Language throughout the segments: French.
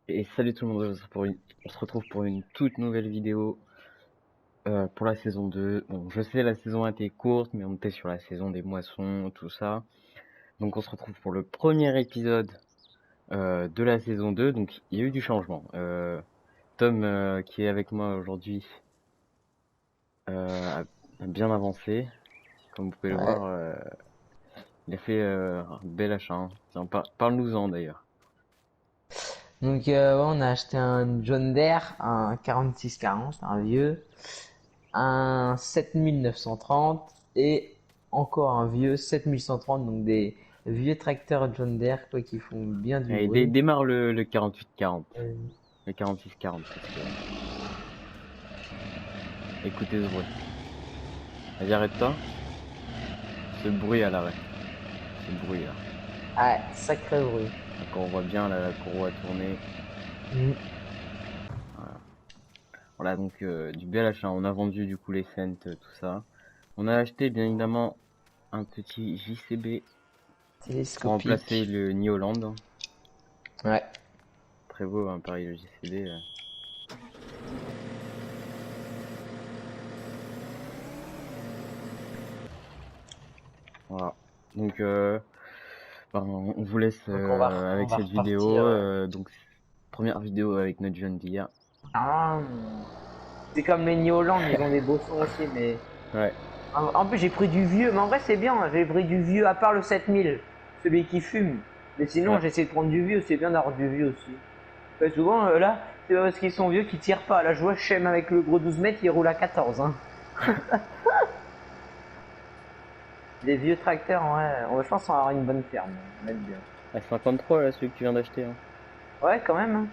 Et salut tout le monde, on se retrouve pour une toute nouvelle vidéo pour la saison 2. Bon, je sais la saison 1 était courte, mais on était sur la saison des moissons, tout ça. Donc on se retrouve pour le premier épisode de la saison 2. Donc il y a eu du changement. Tom qui est avec moi aujourd'hui a bien avancé. Comme vous pouvez le Ouais. voir, il a fait un bel achat, hein. Tiens, parle-nous-en d'ailleurs. Donc ouais, on a acheté un John Deere, un 4640, un vieux, un 7930 et encore un vieux 7130, donc des vieux tracteurs John Deere quoi qui font bien du Allez, bruit. démarre le 48-40. Euh, Le 46-40, parce que écoutez ce bruit. Vas-y, arrête-toi. Ce bruit à l'arrêt. Ce bruit là. Ah, sacré bruit. Quand on voit bien la courroie tourner. Mm. Voilà, donc du bel achat. On a vendu du coup les cents, tout ça. On a acheté bien évidemment un petit JCB pour remplacer Télescopique. le New Holland. Ouais. Très beau, hein, pareil, le JCB. Voilà. Donc on vous laisse Donc on avec va cette vidéo. repartir. Donc première vidéo avec notre John Deere. Ah, c'est comme les New Holland, ils ont des beaux sons aussi, mais Ouais. en plus, j'ai pris du vieux, mais en vrai, c'est bien. J'ai pris du vieux, à part le 7000, celui qui fume. Mais sinon, Ouais. j'essaie de prendre du vieux, c'est bien d'avoir du vieux aussi. Ouais, souvent, là, c'est pas parce qu'ils sont vieux qu'ils tirent pas. Là, je vois Shem avec le gros 12 mètres, il roule à 14. Hein. Les vieux tracteurs, je pense qu'on va avoir une bonne ferme. On va être bien. À 53 là, celui que tu viens d'acheter. Hein. Ouais, quand même. Hein.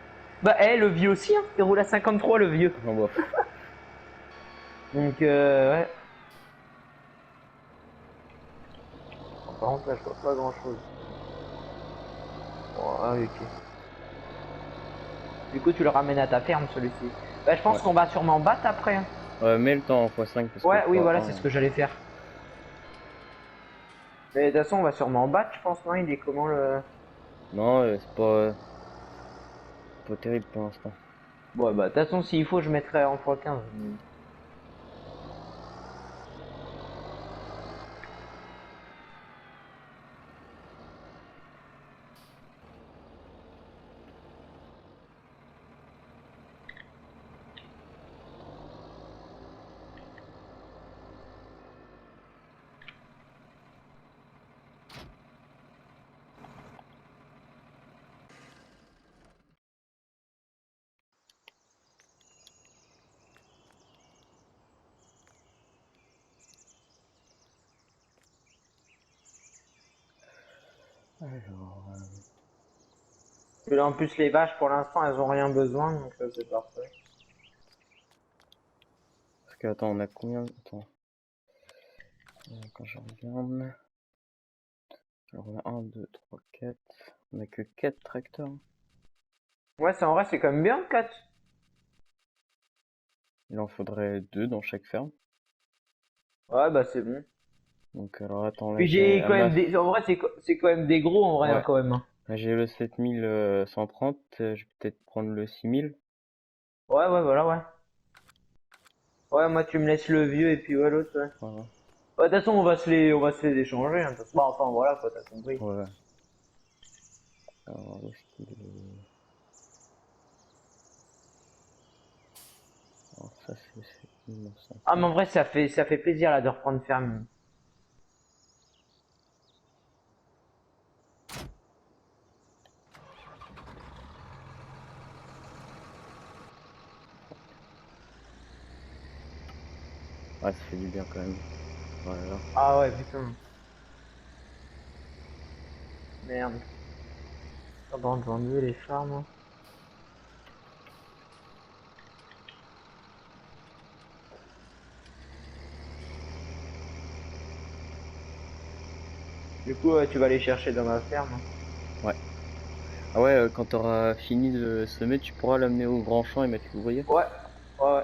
Bah, le vieux aussi, hein. Il roule à 53, le vieux. Enfin, bof. Donc, ouais. Par contre, là, je vois pas grand chose. Oh, ah, ok. Du coup, tu le ramènes à ta ferme, celui-ci. Bah, je pense Ouais. qu'on va sûrement battre après. Hein. Mets le temps en x5 parce que Ouais, oui, voilà, c'est x1. ce que j'allais faire. Mais de toute façon, on va sûrement battre, je pense, non? Il est comment le. Non, c'est pas terrible pour l'instant. Ouais, bah, de toute façon, s'il faut, je mettrai en x15. Alors, Et là, en plus, les vaches, pour l'instant, elles ont rien besoin, donc c'est parfait. parce que attends, on a combien? Attends, quand je regarde. Alors on a 1, 2, 3, 4. On a que 4 tracteurs. Ouais, c'est en vrai, c'est quand même bien, 4. Il en faudrait 2 dans chaque ferme. Ouais, bah, c'est bon. Donc alors attends, là Puis j'ai j'ai à quand ma... même des. En vrai, c'est quand même des gros, en vrai, hein, Ouais, quand même. Hein. là j'ai le 7130. Je vais peut-être prendre le 6000. Ouais, ouais, voilà, ouais. Ouais, moi, tu me laisses le vieux, et puis ouais, l'autre, ouais. Voilà. Ouais, de toute façon, on va se les échanger. Hein, de toute façon. Bah, enfin, voilà, quoi, t'as compris. Ouais. Alors où est-ce qu'il est? Alors ça c'est le Ah, mais 7930. en vrai, ça fait plaisir, là, de reprendre ferme. Ouais, ça fait du bien quand même. Voilà. Ah, ouais, putain. Merde. Pardon, vendu les farms. Du coup, tu vas les chercher dans ma ferme. Ouais. Ah ouais, quand t'auras fini de semer, tu pourras l'amener au grand champ et mettre l'ouvrier. Ouais, ouais, ouais.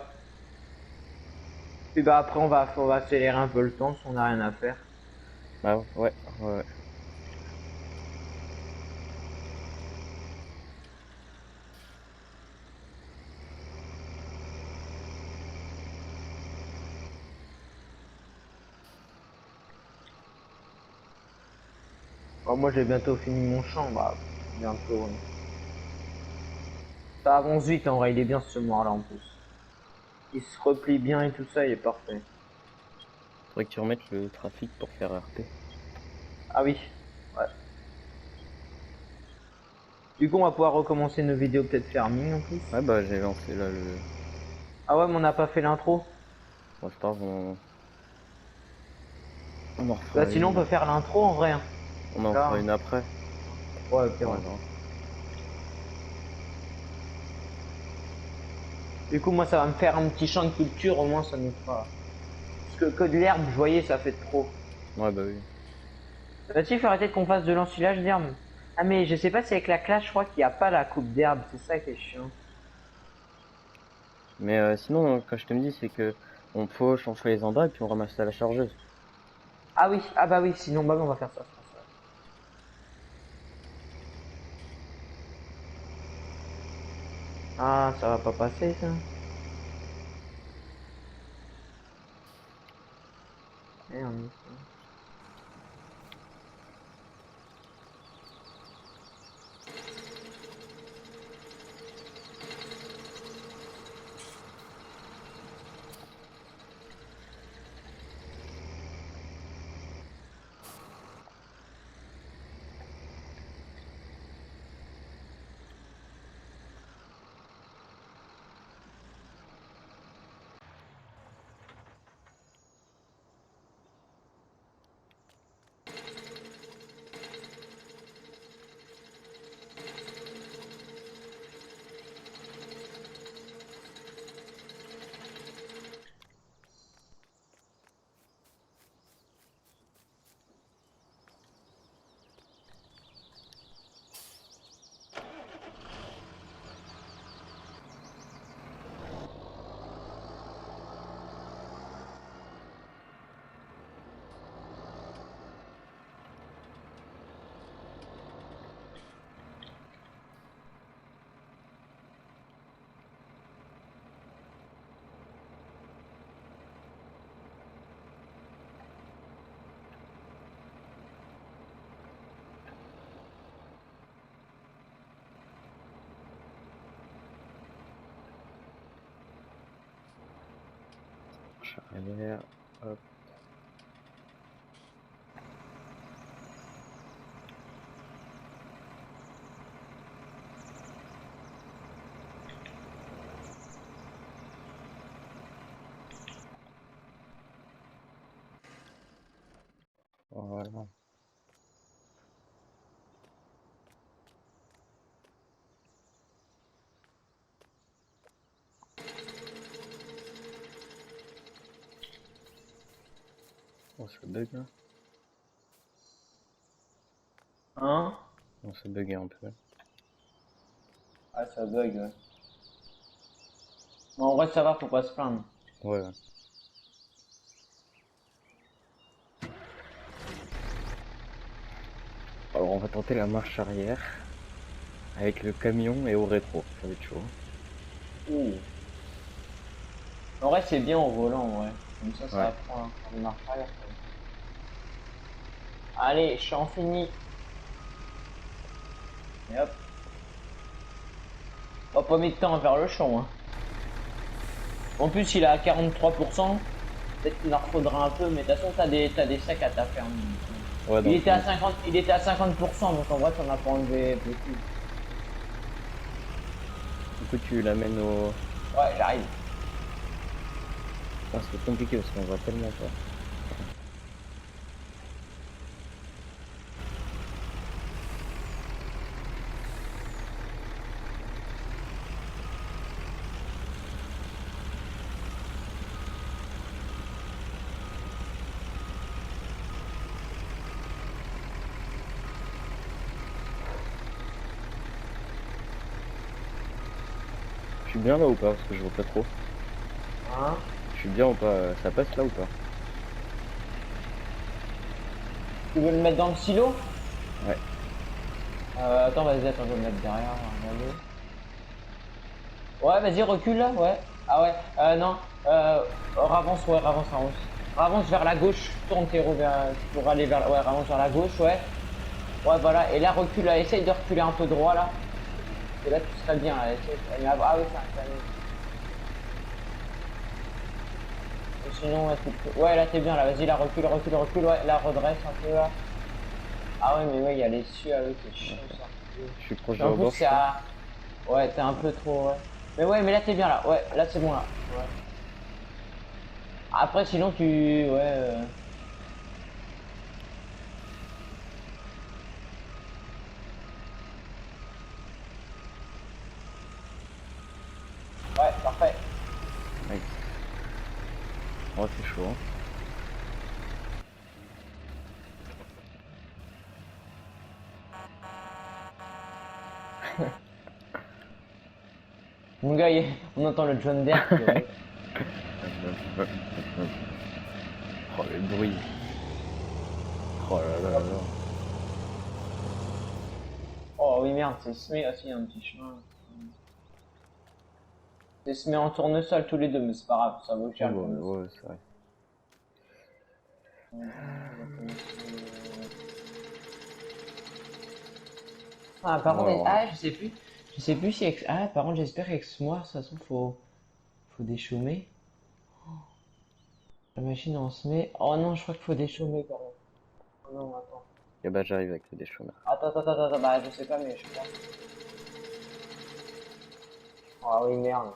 Puis bah après, on va accélérer un peu le temps si on n'a rien à faire. Ah ouais, ouais. Enfin, moi j'ai bientôt fini mon champ, bah bientôt. Ouais. Ça avance vite en vrai, il est bien ce mort là en plus. Il se replie bien et tout ça, il est parfait. Faudrait que tu remettes le trafic pour faire RP. Ah oui, ouais. Du coup on va pouvoir recommencer nos vidéos peut-être farming en plus. Ouais, bah j'ai lancé là le. Ah ouais mais on n'a pas fait l'intro. Bon, c'est pas grave, on en Bah refera sinon on une. peut faire l'intro en vrai. Hein. On en Là, fera hein. une après. Ouais ok On ouais. verra. Du coup moi ça va me faire un petit champ de culture, au moins ça nous fera. Parce que de l'herbe, je voyais, ça fait trop. Ouais, bah oui. Bah si, il faut arrêter qu'on fasse de l'ensilage d'herbe. Ah mais je sais pas si avec la classe, je crois qu'il n'y a pas la coupe d'herbe, c'est ça qui est chiant. Mais sinon, quand je te me dis, c'est que on fauche, on fait les embats et puis on ramasse ça à la chargeuse. Ah oui, ah bah oui, sinon bah oui, on va faire ça, je pense. Ouais. Ah, ça va pas passer ça. Merde. Marche arrière, hop. Voilà. On se bug là. Hein? On se buguait un peu. Ah ça bug, ouais. Mais en vrai ça va, faut pas se plaindre. Ouais, ouais. Alors on va tenter la marche arrière avec le camion et au rétro. Ça va être chaud. Ouh. En vrai c'est bien au volant, ouais. Comme ça Ouais. apprend à marche arrière. Quoi. Allez, je suis en fini. Et hop. On va pas mettre de temps à faire le champ, hein. En plus il est à 43%. Peut-être qu'il en faudra un peu, mais de toute façon, t'as des sacs à ta ferme. Ouais, Il donc était à 50, il était à 50%, donc en vrai, t'en as pas enlevé beaucoup. du coup tu l'amènes au. Ouais, j'arrive. Ah, c'est compliqué parce qu'on voit tellement pas. Je suis bien là ou pas? Parce que je vois pas trop. Hein? Je suis bien ou pas? Ça passe là ou pas? Tu veux le mettre dans le silo? Ouais. Attends, vas-y, attends, je vais le mettre derrière. Regardez. Ouais, vas-y, recule là, ouais. Ah ouais, non. Ravance, ouais, ravance. Ravance vers la gauche, tourne tes roues pour aller vers, ouais, ravance vers la gauche, ouais. Ouais, voilà. Et là, recule, là, essaye de reculer un peu droit, là. Et là, tu serais bien, là. Ah oui, c'est un canon. Ou sinon, ouais, là, t'es bien, là. Vas-y, là, recule, recule, recule. Ouais, là, redresse un peu, là. Ah ouais, mais ouais, il y a les cieux avec, c'est chiant, ça. Je suis proche Et de en plus, rebord, c'est je crois. à... Ouais, t'es un peu trop, ouais. Mais ouais, mais là, t'es bien, là. Ouais, là, c'est bon, là. Ouais. Après, sinon, tu... Ouais, ouais, parfait. Nice. Oh, c'est chaud, hein. Mon gars, on entend le John Deere qui ronfle. Oh, le bruit. Oh là là là là. Oh oui, merde, c'est semé aussi, il y a un petit chemin. C'est semé en tournesol tous les deux, mais c'est pas grave, ça vaut Oh, cher le bah, tournesol. ouais, c'est vrai. Ah, par Bon, contre, alors, ah, je sais plus. Je sais plus si. Ah, par contre, j'espère qu'avec ce mois, de toute façon, faut déchaumer. La machine en se met. Oh non, je crois qu'il faut déchaumer quand même. Oh non, attends. et bah, j'arrive avec le déchômeur. Attends, bah, je sais pas, mais je crois. Ah oui, merde.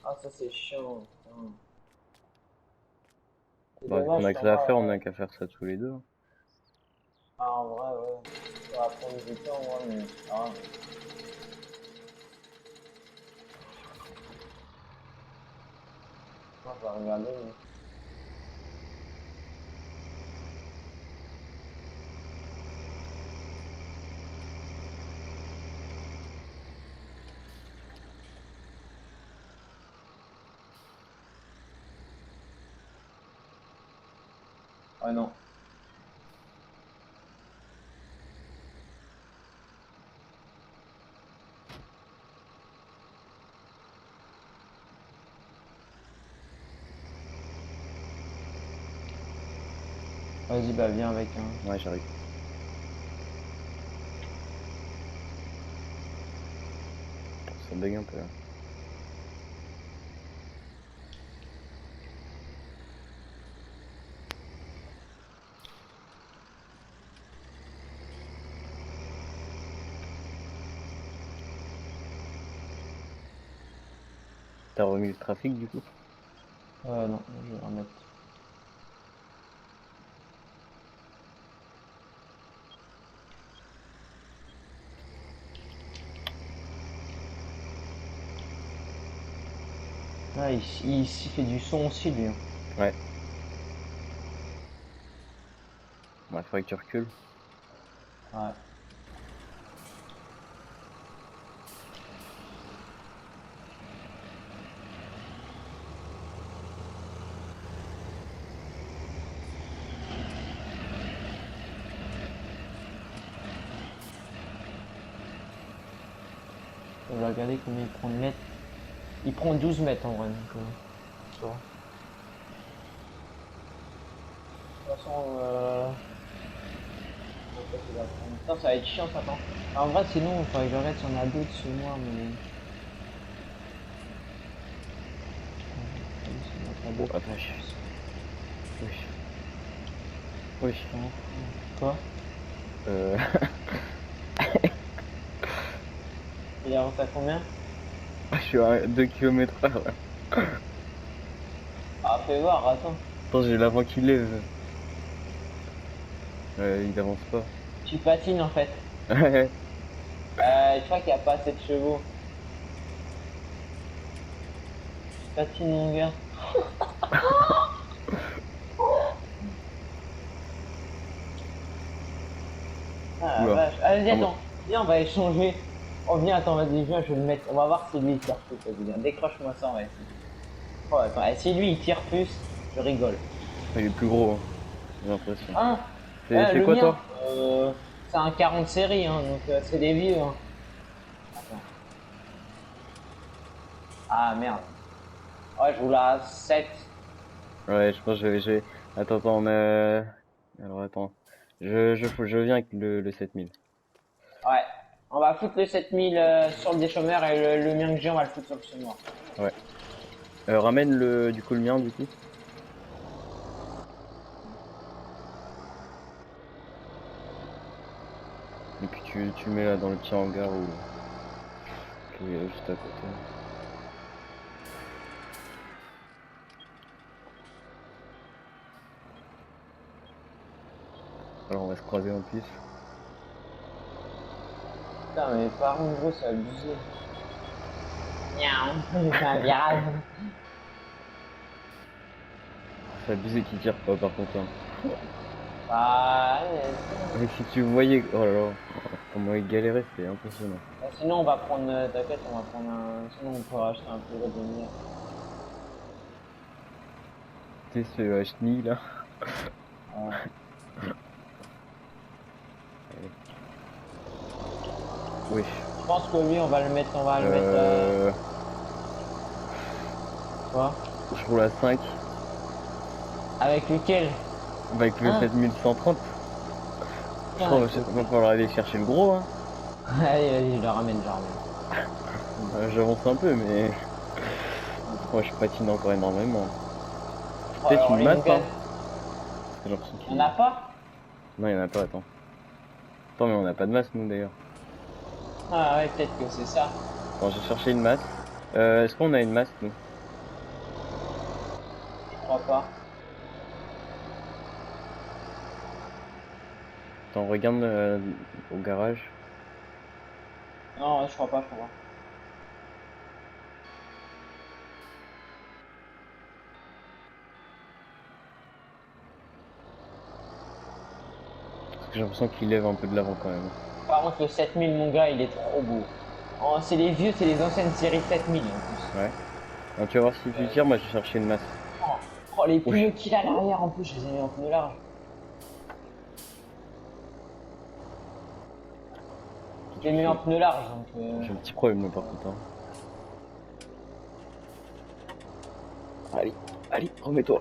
Ah, ça c'est chiant. Putain. C'est Bah, vu qu'on dommage a que qu'en ça à vrai. faire, on a qu'à faire ça tous les deux, hein. Ah, en vrai, ouais. Ça va prendre du temps, ouais, mais c'est pas grave. Moi, je vais regarder, mais. Ah non. Vas-y, bah, viens avec un. Ouais, j'arrive. Ça bug un peu, là. T'as remis le trafic, du coup? Non, je vais remettre. Ah, il fait du son aussi, lui, hein. Ouais. Ouais, faudrait que tu recules. Ouais. On va regarder combien il prend de mètres. Il prend 12 mètres en vrai, donc. Ça va. De toute façon, putain, ça va être chiant, ça, attends. En vrai, sinon, il faudrait que je regarde si on a d'autres chez moi, mais. Si on a pas Oh, d'autres, la je vache. pense. Oui. Oui. Bon. Quoi? Euh... Il avance à combien? je suis à 2 km/h, là. Ah, fais voir, attends. Attends, j'ai l'avant qui lève. Il avance pas. Tu patines en fait. Ouais. Je crois qu'il n'y a pas assez de chevaux. Tu patines, mon gars. Ah la Oula. vache. Allez, Ah bon. attends. Viens, on va échanger. Oh, viens, attends, vas-y, viens, je vais le mettre. On va voir si lui il tire plus. Vas-y, viens, décroche-moi ça, on va essayer. Oh, attends, si lui il tire plus, je rigole. Il est plus gros, hein. J'ai l'impression. Hein? C'est Le quoi, mien, toi? c'est un 40 série, hein, donc c'est des vieux. Hein. Attends. Ah merde. Ouais, je roule à 7. Ouais, je pense que Attends, attends, Alors, attends. Je viens avec le 7000. Ouais. On va foutre le 7000 sur le déchômeur et le mien que j'ai, on va le foutre sur le semoir. Ouais. Ramène du coup le mien du coup. Et puis tu le mets là dans le petit hangar ou qui est juste à côté. Alors on va se croiser en plus. Putain, mais par contre, gros, c'est abusé. Miaou, j'ai fait un virage. C'est abusé qu'il tire pas par contre. Hein. Bah, Mais si tu voyais, oh là là, comment il galérait, c'est impressionnant. sinon, on va prendre, t'inquiète, on va prendre un. Sinon, on peut racheter un peu de lumière. Tu sais ce Hni là. Ouais. Allez. Oui. Je pense que lui, on va le mettre, quoi? Je roule à 5 Avec lequel? avec le Hein? 7130. Je Putain, crois qu'il va falloir aller chercher le gros. Hein. Allez, vas-y, je le ramène, je le ramène. J'avance un peu, mais moi je patine encore énormément. Oh, Peut-être alors, une les masse, Mugen, hein. J'ai l'impression il y qu'il- en a pas? Non, il y en a pas, attends. Attends, mais on n'a pas de masse, nous, d'ailleurs. Ah ouais, peut-être que c'est ça. Attends, j'ai cherché une masse. Est-ce qu'on a une masse, nous? Je crois pas. Attends, regarde au garage. Non, je crois pas, je crois pas. Parce que j'ai l'impression qu'il lève un peu de l'avant quand même. Par contre, le 7000, mon gars, il est trop beau. Oh, c'est les vieux, c'est les anciennes séries 7000 en plus. Ouais. Donc, tu vas voir si tu tires, moi j'ai cherché une masse. Oh, oh, les Wesh. pneus qu'il a à l'arrière en plus, je les ai mis en pneus large. Je les ai mis en pneus large donc. J'ai un petit problème là par contre. Hein. Allez, allez, remets-toi.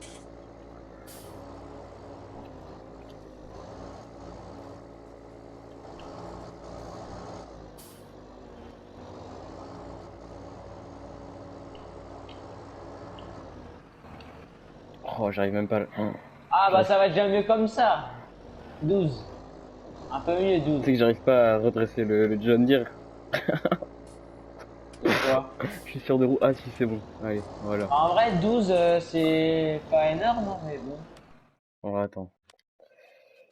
Oh, j'arrive même pas à... Ah bah ça va déjà mieux comme ça. 12. Un peu mieux 12. Tu sais que j'arrive pas à redresser le John Deere. Pourquoi? Je suis sûr de roue. Ah si, c'est bon. Allez, voilà. En vrai, 12, c'est pas énorme, hein, mais bon. On attend.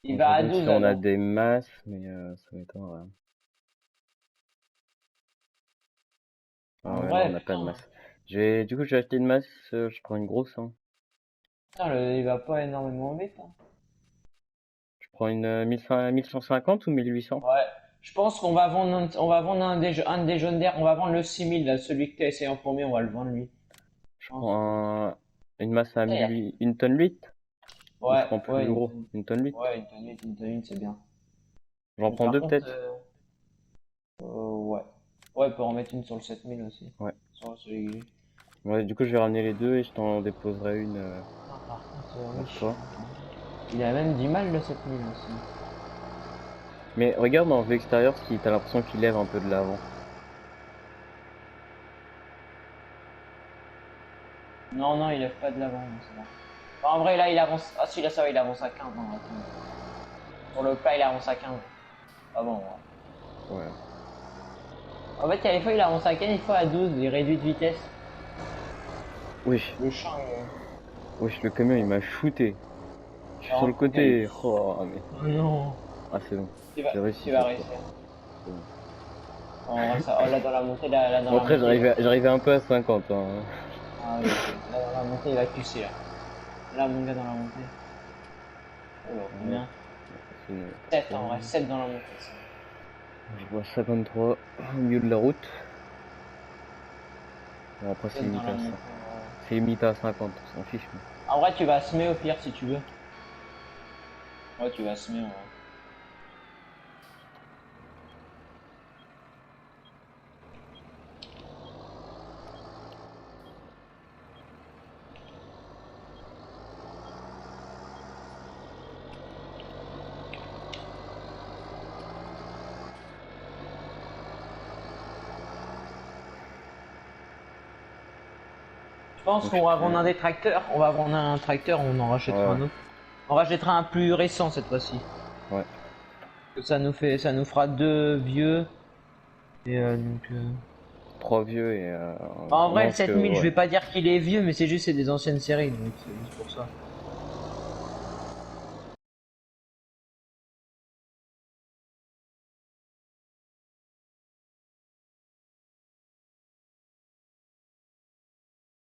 Il On va à regarde si 12 on a alors. des masses, mais ça m'étonnerait. Ah En ouais, non, on vrai, n'a pas de putain. masse. Du coup, j'ai acheté une masse, je prends une grosse. Hein. Putain, il va pas énormément vite. Hein. Je prends une 1150 ou 1800? Ouais. Je pense qu'on va vendre, on va vendre un des jaunes d'air. On va vendre le 6000, là, celui que t'as essayé en premier, on va le vendre lui. Je Je pense. prends une masse à Eh, 1008, une tonne 8? Ou je ouais, prends plus ouais, gros? Une tonne 8? ouais, une tonne, c'est bien. J'en Mais prends par deux contre, peut-être? ouais. Ouais, peut en mettre une sur le 7000 aussi. Ouais. Sur celui que j'ai. Ouais, du coup, je vais ramener les deux et je t'en déposerai une Non, par contre, pour oui. toi. Il a même du mal le 7000 aussi. Mais regarde dans l'extérieur, si t'as l'impression qu'il lève un peu de l'avant. Non, non, il lève pas de l'avant, donc ça va. Enfin, en vrai, là, il avance. Ah, si, là, ça va, il avance à 15. Non, attends. Sur le plat, il avance à 15. Ah bon, ouais. Ouais. En fait, il y a des fois, il avance à 15, des fois à 12, il réduit de vitesse. Wesh, Le champ, wesh, le camion il m'a shooté. Je suis sur le alors, côté. Oh, mais... oh non. Ah, c'est bon. J'ai réussi Tu vas cette réussir. fois. C'est bon. En vrai, ça... Oh, là, dans la montée, là, dans Bon, la après, montée. j'arrivais un peu à 50. Hein. Ah oui, ok. Là, dans la montée, il va cusser, là. Là, mon gars, dans la montée. Oh là, Ouais, combien? c'est une- 7 en vrai, 7 dans la montée. Ça. Je vois 53 au milieu de la route. Bon, après, 7 dans la montée, ouais. C'est limité à 50, on s'en fiche. Mais... En vrai, tu vas semer au pire si tu veux. Ouais, tu vas semer en vrai. pense Donc, qu'on va vendre un des tracteurs. On va vendre un tracteur, on en rachètera Ouais. un autre. On rachètera un plus récent cette fois-ci. Ouais. Ça nous fera deux vieux. Et donc. 3 vieux et En vrai, non, le parce que 7000, je ouais. vais pas dire qu'il est vieux, mais c'est juste c'est des anciennes séries, donc c'est juste pour ça.